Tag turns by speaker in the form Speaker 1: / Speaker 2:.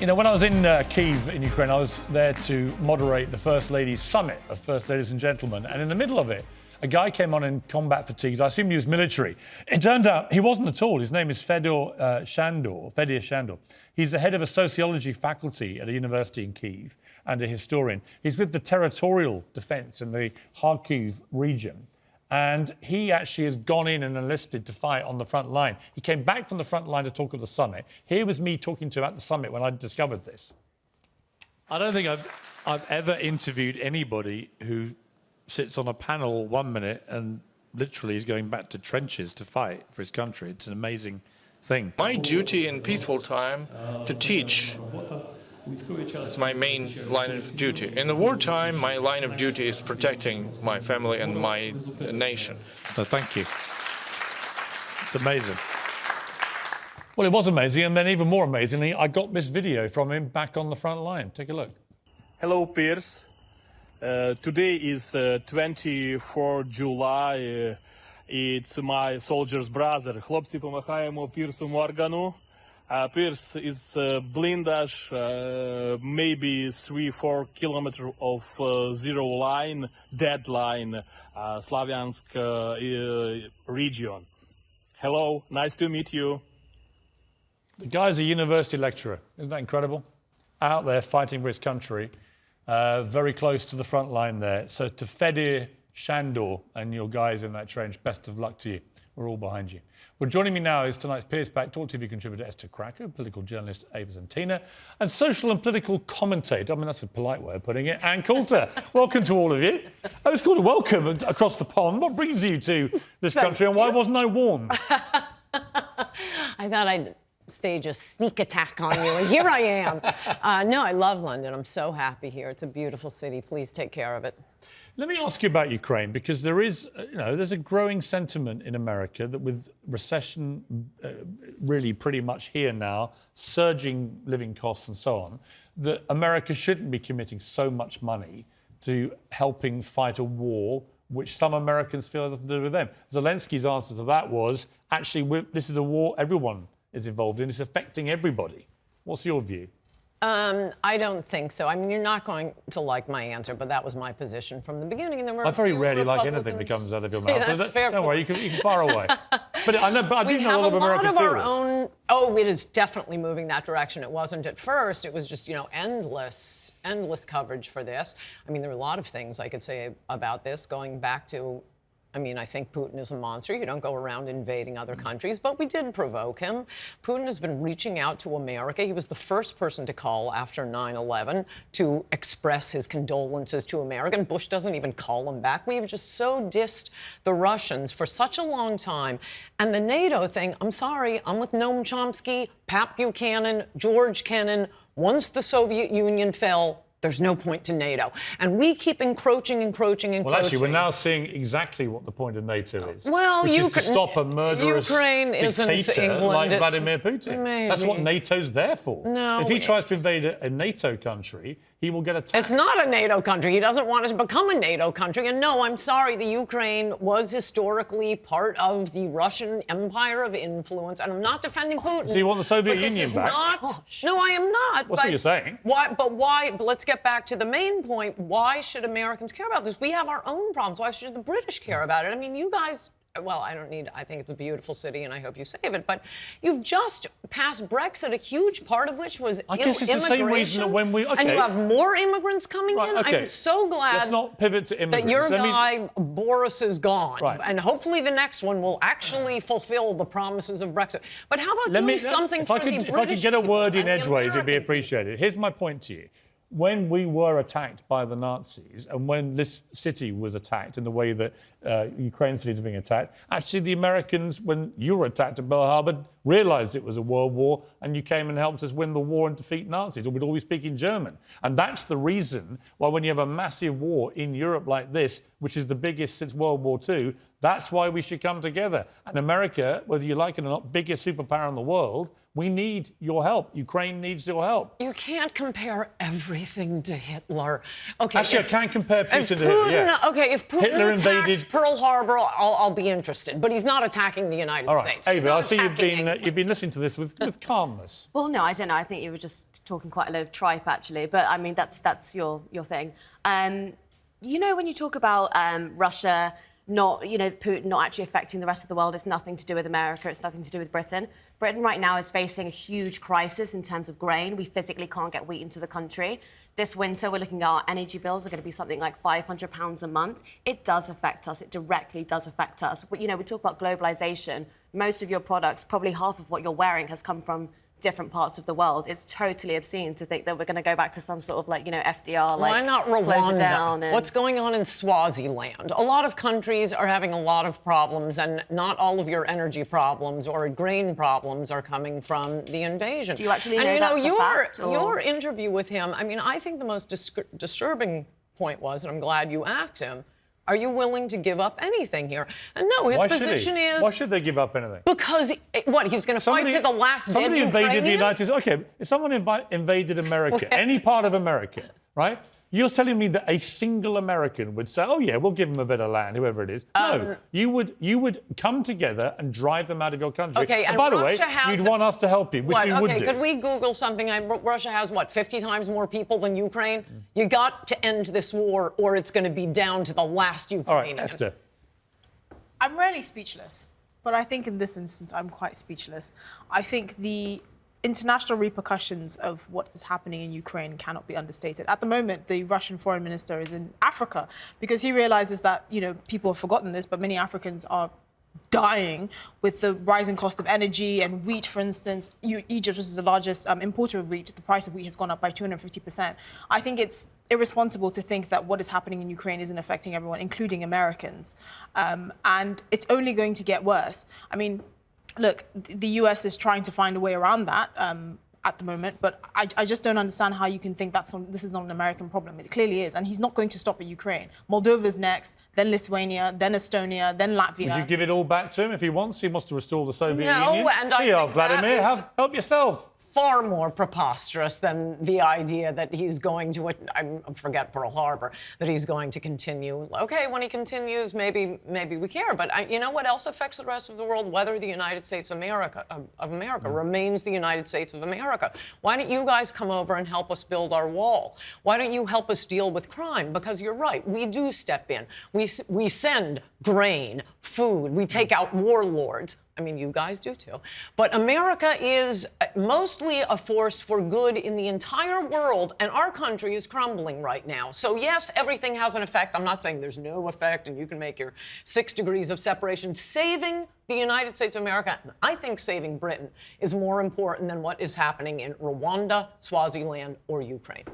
Speaker 1: You know, when I was in Kyiv in Ukraine, I was there to moderate the First Lady's summit of First Ladies and Gentlemen. And in the middle of it, a guy came on in combat fatigues. I assumed he was military. It turned out he wasn't at all. His name is Fedor Shandor. He's the head of a sociology faculty at a university in Kyiv and a historian. He's with the territorial defense in the Kharkiv region. And he actually has gone in and enlisted to fight on the front line. He came back from the front line to talk at the summit. Here was me talking to him at the summit when I discovered this. I don't think I've ever interviewed anybody who sits on a panel 1 minute and literally is going back to trenches to fight for his country. It's an amazing thing.
Speaker 2: My duty in peaceful time to teach. It's my main line of duty. In the wartime, my line of duty is protecting my family and my nation.
Speaker 1: So thank you. It's amazing. Well, it was amazing, and then even more amazingly, I got this video from him back on the front line. Take a look.
Speaker 3: Hello, Piers. Today is 24 July. It's my soldier's brother. Хлопці, помахаємо Пірсу Моргану. Piers is blindage, maybe 3-4 kilometers of zero line, dead line, Slavyansk region. Hello, nice to meet you.
Speaker 1: The guy's a university lecturer. Isn't that incredible? Out there fighting for his country, very close to the front line there. So to Fedor Shandor and your guys in that trench, best of luck to you. We're all behind you. Well, joining me now is tonight's Piers Pack Talk TV contributor Esther Cracker, political journalist Ava Zantina, and social and political commentator, I mean, that's a polite way of putting it, Ann Coulter. Welcome to all of you. It's called a welcome across the pond. What brings you to this country and why wasn't I warned?
Speaker 4: I thought I'd stage a sneak attack on you, and here I am. No, I love London. I'm so happy here. It's a beautiful city. Please take care of it.
Speaker 1: Let me ask you about Ukraine, because there is, there's a growing sentiment in America that with recession really pretty much here now, surging living costs and so on, that America shouldn't be committing so much money to helping fight a war which some Americans feel has nothing to do with them. Zelensky's answer to that was, actually, this is a war everyone is involved in. It's affecting everybody. What's your view?
Speaker 4: I don't think so. I mean, you're not going to like my answer, but that was my position from the beginning. And there were
Speaker 1: I very rarely like anything that comes out of your mouth.
Speaker 4: So
Speaker 1: don't worry, you can far away. But I do know a lot of Americans feel this.
Speaker 4: Oh, it is definitely moving that direction. It wasn't at first. It was just, endless coverage for this. I mean, there are a lot of things I could say about this, going back to, I think Putin is a monster. You don't go around invading other countries, but we did provoke him. Putin has been reaching out to America. He was the first person to call after 9/11 to express his condolences to America. And Bush doesn't even call him back. We've just so dissed the Russians for such a long time. And the NATO thing, I'm sorry, I'm with Noam Chomsky, Pat Buchanan, George Kennan. Once the Soviet Union fell, there's no point to NATO. And we keep encroaching.
Speaker 1: Well, actually, we're now seeing exactly what the point of NATO is.
Speaker 4: Well,
Speaker 1: which is to stop a murderous dictator
Speaker 4: England,
Speaker 1: like Vladimir Putin.
Speaker 4: Maybe.
Speaker 1: That's what NATO's there for.
Speaker 4: No,
Speaker 1: if he tries to invade a NATO country, he will get attacked.
Speaker 4: It's not a NATO country. He doesn't want us to become a NATO country. And no, I'm sorry, the Ukraine was historically part of the Russian empire of influence. And I'm not defending Putin.
Speaker 1: So you want the Soviet Union back?
Speaker 4: No, I am not.
Speaker 1: What's what you're saying?
Speaker 4: Why? But let's get back to the main point. Why should Americans care about this? We have our own problems. Why should the British care about it? I mean, you guys... Well, I think it's a beautiful city, and I hope you save it. But you've just passed Brexit, a huge part of which was
Speaker 1: I guess it's
Speaker 4: immigration.
Speaker 1: the same reason that when we... Okay.
Speaker 4: And you have more immigrants coming in.
Speaker 1: Okay.
Speaker 4: I'm so glad
Speaker 1: Let's not pivot to immigrants.
Speaker 4: that your guy, Boris, is gone.
Speaker 1: Right.
Speaker 4: And hopefully the next one will actually fulfill the promises of Brexit. But how about doing something for the British
Speaker 1: If I could get a word in edgeways, it'd be
Speaker 4: American
Speaker 1: appreciated. Here's my point to you. When we were attacked by the Nazis and when this city was attacked in the way that Ukraine city is being attacked, actually the Americans, when you were attacked at Pearl Harbour, realised it was a world war and you came and helped us win the war and defeat Nazis, or we'd all be speaking German. And that's the reason why when you have a massive war in Europe like this, which is the biggest since World War II, that's why we should come together. And America, whether you like it or not, biggest superpower in the world, we need your help. Ukraine needs your help.
Speaker 4: You can't compare everything to Hitler. Okay.
Speaker 1: Actually, I can compare Putin to Hitler. Yeah.
Speaker 4: Okay, if Putin
Speaker 1: Hitler
Speaker 4: attacks
Speaker 1: invaded
Speaker 4: Pearl Harbor, I'll be interested. But he's not attacking the United
Speaker 1: All right,
Speaker 4: States. He's
Speaker 1: Ava, I
Speaker 4: not
Speaker 1: see
Speaker 4: attacking
Speaker 1: you've been listening to this with calmness.
Speaker 5: Well, no, I don't know. I think you were just talking quite a load of tripe, actually. But, I mean, that's your thing. You know, when you talk about Russia not, you know, Putin not actually affecting the rest of the world, it's nothing to do with America, it's nothing to do with Britain. Britain right now is facing a huge crisis in terms of grain. We physically can't get wheat into the country. This winter, we're looking at our energy bills are going to be something like £500 a month. It does affect us. It directly does affect us. But, you know, we talk about globalization. Most of your products, probably half of what you're wearing, has come from different parts of the world. It's totally obscene to think that we're going to go back to some sort of, like, you know, FDR, like,
Speaker 4: why not
Speaker 5: close it down.
Speaker 4: Rwanda?
Speaker 5: And
Speaker 4: What's going on in Swaziland? A lot of countries are having a lot of problems, and not all of your energy problems or grain problems are coming from the invasion.
Speaker 5: Do you actually
Speaker 4: and,
Speaker 5: know
Speaker 4: you
Speaker 5: that
Speaker 4: know,
Speaker 5: for
Speaker 4: your,
Speaker 5: fact, or?
Speaker 4: your interview with him, I mean, I think the most disturbing point was, and I'm glad you asked him, are you willing to give up anything here? And no, his position is...
Speaker 1: Why should they give up anything?
Speaker 4: Because, what, he's going to fight to the last dead
Speaker 1: Somebody invaded
Speaker 4: Ukrainian?
Speaker 1: the United States. OK, if someone invaded America, any part of America, right? You're telling me that a single American would say, oh, yeah, we'll give them a bit of land, whoever it is. No, you would come together and drive them out of your country.
Speaker 4: Okay, and
Speaker 1: by the way,
Speaker 4: Russia has...
Speaker 1: you'd want us to help you, which we would do.
Speaker 4: Okay, could we Google something? Russia has, what, 50 times more people than Ukraine? You got to end this war, or it's going to be down to the last Ukrainian.
Speaker 1: All right, Esther.
Speaker 6: I'm rarely speechless, but I think in this instance, I'm quite speechless. I think the international repercussions of what is happening in Ukraine cannot be understated. At the moment, the Russian foreign minister is in Africa because he realizes that, you know, people have forgotten this, but many Africans are dying with the rising cost of energy and wheat, for instance. Egypt, which is the largest importer of wheat, the price of wheat has gone up by 250%. I think it's irresponsible to think that what is happening in Ukraine isn't affecting everyone, including Americans. And it's only going to get worse. I mean, look, the US is trying to find a way around that at the moment, but I just don't understand how you can think this is not an American problem. It clearly is, and he's not going to stop at Ukraine. Moldova's next, then Lithuania, then Estonia, then Latvia.
Speaker 1: Would you give it all back to him if he wants? He wants to restore the Soviet Union.
Speaker 4: No, and I think
Speaker 1: Vladimir,
Speaker 4: that is
Speaker 1: help yourself.
Speaker 4: far more preposterous than the idea that he's going to, I forget Pearl Harbor, that he's going to continue. Okay, when he continues, maybe we care. But you know what else affects the rest of the world? Whether the United States of America remains the United States of America. Why don't you guys come over and help us build our wall? Why don't you help us deal with crime? Because you're right, we do step in. We send grain, food, we take out warlords. I mean, you guys do too. But America is mostly a force for good in the entire world, and our country is crumbling right now. So yes, everything has an effect. I'm not saying there's no effect and you can make your 6 degrees of separation. Saving the United States of America, and I think saving Britain, is more important than what is happening in Rwanda, Swaziland, or Ukraine.